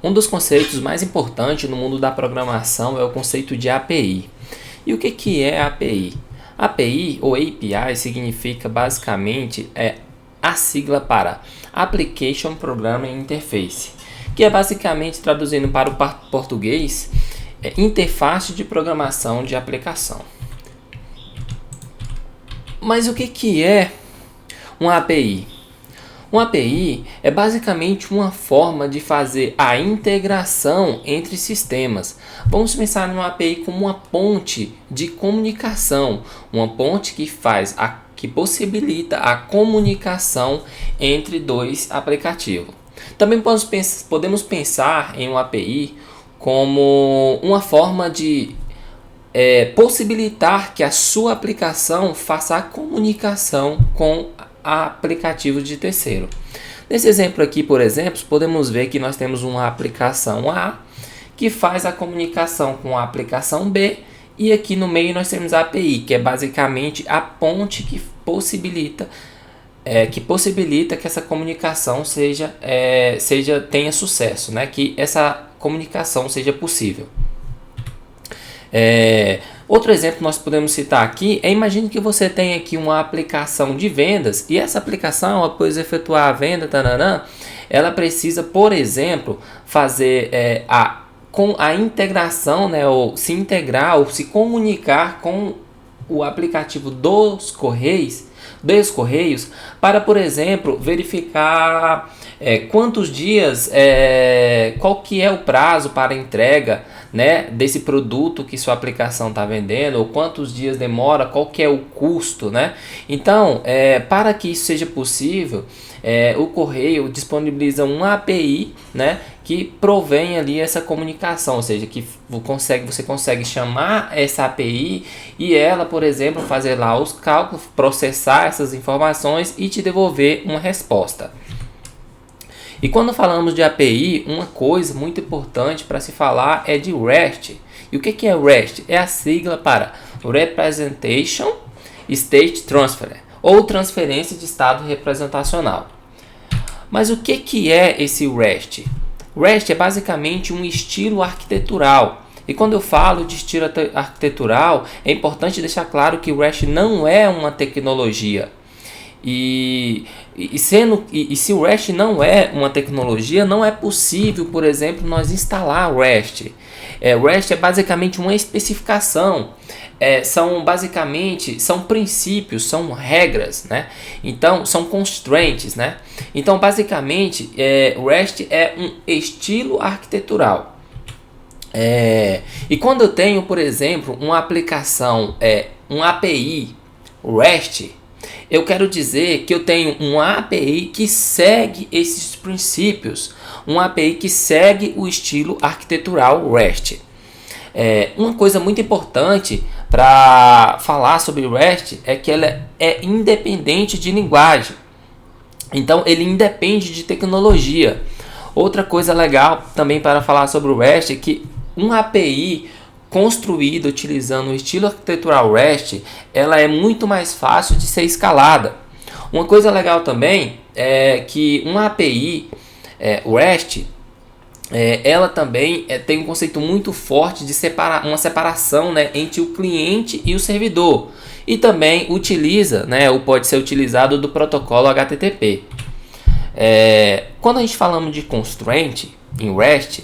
Um dos conceitos mais importantes no mundo da programação é o conceito de API. E o que é API? API ou API significa basicamente a sigla para Application Programming Interface, que é basicamente, traduzindo para o português, interface de programação de aplicação. Mas o que é uma API? Uma API é basicamente uma forma de fazer a integração entre sistemas. Vamos pensar numa API como uma ponte de comunicação, uma ponte que possibilita a comunicação entre dois aplicativos. Também podemos pensar em uma API como uma forma de possibilitar que a sua aplicação faça a comunicação com aplicativos de terceiro. Nesse exemplo aqui, por exemplo, podemos ver que nós temos uma aplicação A que faz a comunicação com a aplicação B, e aqui no meio nós temos a API, que é basicamente a ponte que possibilita que essa comunicação tenha sucesso, né? Que essa comunicação seja possível. Outro exemplo que nós podemos citar aqui imagine que você tem aqui uma aplicação de vendas, e essa aplicação, após efetuar a venda, ela precisa, por exemplo, fazer a integração, né, ou se integrar ou se comunicar com o aplicativo dos Correios para, por exemplo, verificar quantos dias, qual que é o prazo para entrega, né, desse produto que sua aplicação está vendendo, ou quantos dias demora, qual que é o custo, né? Então, para que isso seja possível, o Correio disponibiliza uma API, né, que provém ali essa comunicação, ou seja, que você consegue chamar essa API e ela, por exemplo, fazer lá os cálculos, processar essas informações e te devolver uma resposta. E quando falamos de API, uma coisa muito importante para se falar é de REST. E o que é REST? É a sigla para Representation State Transfer, ou transferência de estado representacional. Mas o que é esse REST? REST é basicamente um estilo arquitetural. E quando eu falo de estilo arquitetural, é importante deixar claro que o REST não é uma tecnologia. E se o REST não é uma tecnologia, não é possível, por exemplo, nós instalar o REST. REST é basicamente uma especificação. São princípios, são regras, né? Então, são constraints, né? Então, basicamente, REST é um estilo arquitetural. E quando eu tenho, por exemplo, uma aplicação, um API REST, eu quero dizer que eu tenho uma API que segue esses princípios, uma API que segue o estilo arquitetural REST. Uma coisa muito importante para falar sobre o REST é que ela é independente de linguagem. Então, ele independe de tecnologia. Outra coisa legal também para falar sobre o REST é que uma API construída utilizando o estilo arquitetural REST, ela é muito mais fácil de ser escalada. Uma coisa legal também é que uma API REST, ela também tem um conceito muito forte de uma separação, né, entre o cliente e o servidor, e também utiliza, né, ou pode ser utilizado do protocolo HTTP. Quando a gente falamos de constraint em REST,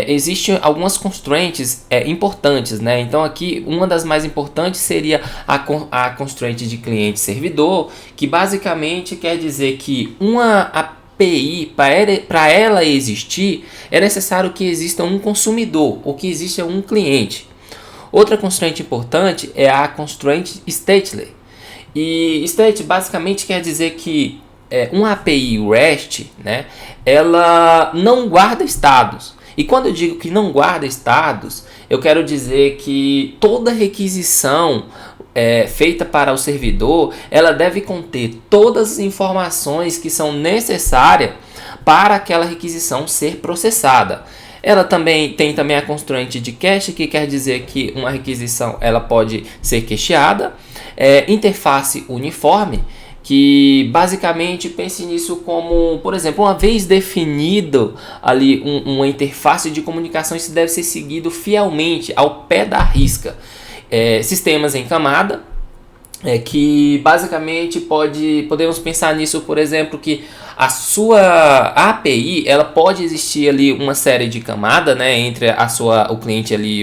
existem algumas constraints importantes, né? Então aqui uma das mais importantes seria a constraint de cliente-servidor, que basicamente quer dizer que uma API, para ela existir, é necessário que exista um consumidor, ou que exista um cliente. Outra constraint importante é a constraint stately. E state basicamente quer dizer que uma API REST, né, ela não guarda estados. E quando eu digo que não guarda estados, eu quero dizer que toda requisição feita para o servidor, ela deve conter todas as informações que são necessárias para aquela requisição ser processada. Ela também tem a constraint de cache, que quer dizer que uma requisição ela pode ser cacheada. Interface uniforme, que basicamente pense nisso como, por exemplo, uma vez definido ali uma interface de comunicação, isso deve ser seguido fielmente ao pé da risca. Sistemas em camada, que basicamente podemos pensar nisso, por exemplo, que a sua API, ela pode existir ali uma série de camadas, né, entre o cliente ali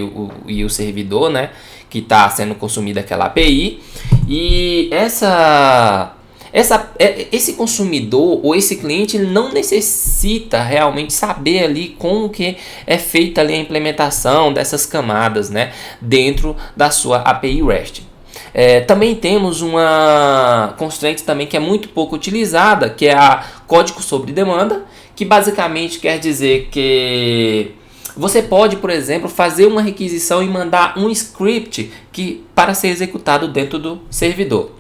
e o servidor, né, que está sendo consumida aquela API, e esse consumidor ou esse cliente, ele não necessita realmente saber ali como que é feita ali a implementação dessas camadas, né, dentro da sua API REST. Também temos uma constraint também que é muito pouco utilizada, que é a código sobre demanda, que basicamente quer dizer que você pode, por exemplo, fazer uma requisição e mandar um script para ser executado dentro do servidor.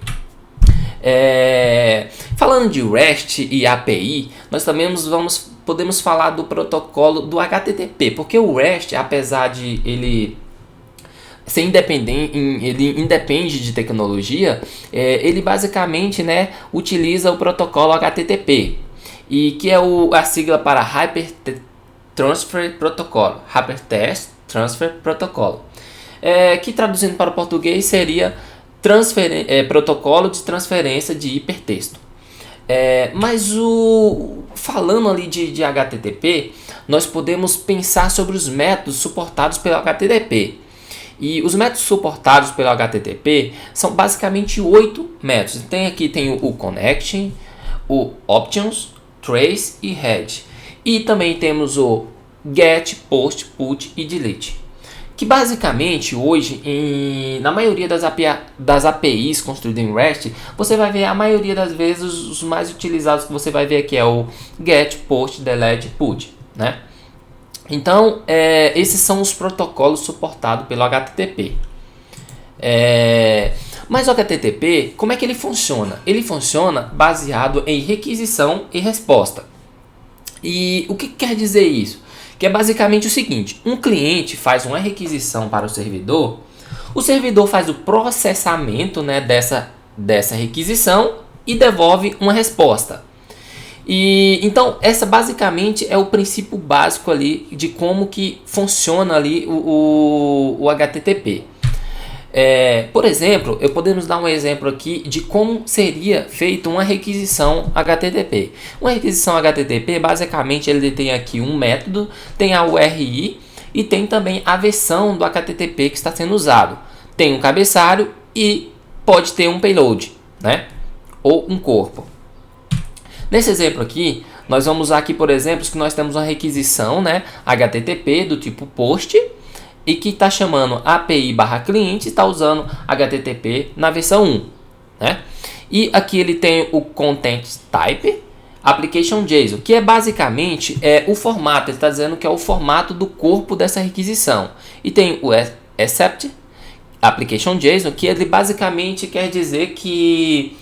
Falando de REST e API, nós também podemos falar do protocolo do HTTP, porque o REST, apesar de ele ser independente, ele independe de tecnologia, ele basicamente, né, utiliza o protocolo HTTP, e que é a sigla para Hypertext Transfer Protocol, Hypertext Transfer Protocol, que traduzindo para o português seria protocolo de transferência de hipertexto. Mas falando ali de HTTP, nós podemos pensar sobre os métodos suportados pelo HTTP. E os métodos suportados pelo HTTP são basicamente 8 métodos. Tem o Connection, o Options, Trace e Head. E também temos o Get, Post, Put e Delete. Que basicamente hoje, na maioria das APIs construídas em REST, você vai ver a maioria das vezes os mais utilizados que você vai ver aqui é o Get, Post, Delete e Put, né? Então, esses são os protocolos suportados pelo HTTP. Mas o HTTP, como é que ele funciona? Ele funciona baseado em requisição e resposta. E o que quer dizer isso? Que é basicamente o seguinte: um cliente faz uma requisição para o servidor faz o processamento, né, dessa requisição e devolve uma resposta. E então essa basicamente é o princípio básico ali de como que funciona ali o HTTP. Por exemplo, podemos dar um exemplo aqui de como seria feita uma requisição HTTP. Uma requisição HTTP, basicamente, ele tem aqui um método, tem a URI e tem também a versão do HTTP que está sendo usado. Tem um cabeçalho e pode ter um payload, né? Ou um corpo. Nesse exemplo aqui, nós vamos usar aqui, por exemplo, que nós temos uma requisição, né, HTTP do tipo POST, e que está chamando API/cliente, está usando HTTP na versão 1, né? E aqui ele tem o Content Type Application JSON, que é basicamente o formato. Ele está dizendo que é o formato do corpo dessa requisição. E tem o Accept Application JSON, que ele basicamente quer dizer que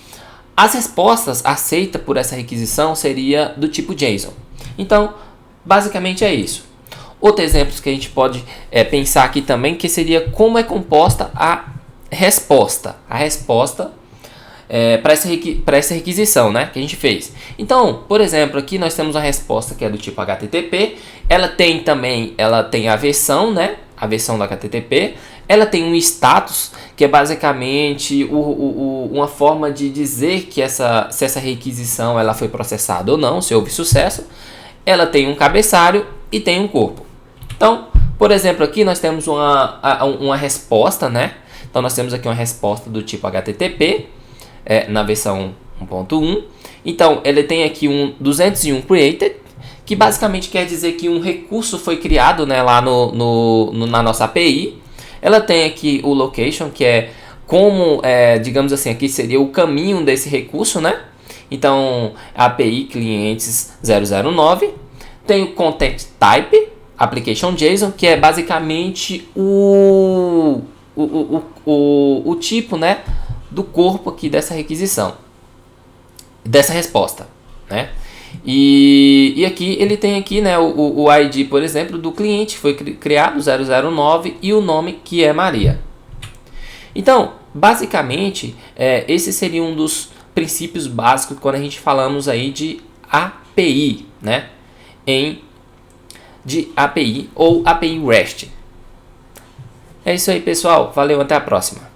as respostas aceitas por essa requisição seria do tipo JSON. Então, basicamente é isso. Outro exemplo que a gente pode pensar aqui também, que seria como é composta a resposta. A resposta para essa requisição, né, que a gente fez. Então, por exemplo, aqui nós temos a resposta que é do tipo HTTP. Ela tem a versão, né, a versão do HTTP. Ela tem um status, que é basicamente uma forma de dizer que se essa requisição ela foi processada ou não, se houve sucesso. Ela tem um cabeçalho e tem um corpo. Então, por exemplo, aqui nós temos uma resposta, né? Então, nós temos aqui uma resposta do tipo HTTP, na versão 1.1. Então, ele tem aqui um 201 created, que basicamente quer dizer que um recurso foi criado, né, lá na nossa API. Ela tem aqui o location, que é como, digamos assim, aqui seria o caminho desse recurso, né? Então, API clientes 009. Tem o Content Type Application JSON, que é basicamente o tipo, né, do corpo aqui dessa requisição, dessa resposta, né? E aqui ele tem aqui, né, o ID, por exemplo, do cliente, foi criado 009 e o nome que é Maria. Então, basicamente, esse seria um dos princípios básicos quando a gente falamos aí de API, né? De API ou API REST. É isso aí, pessoal. Valeu, até a próxima.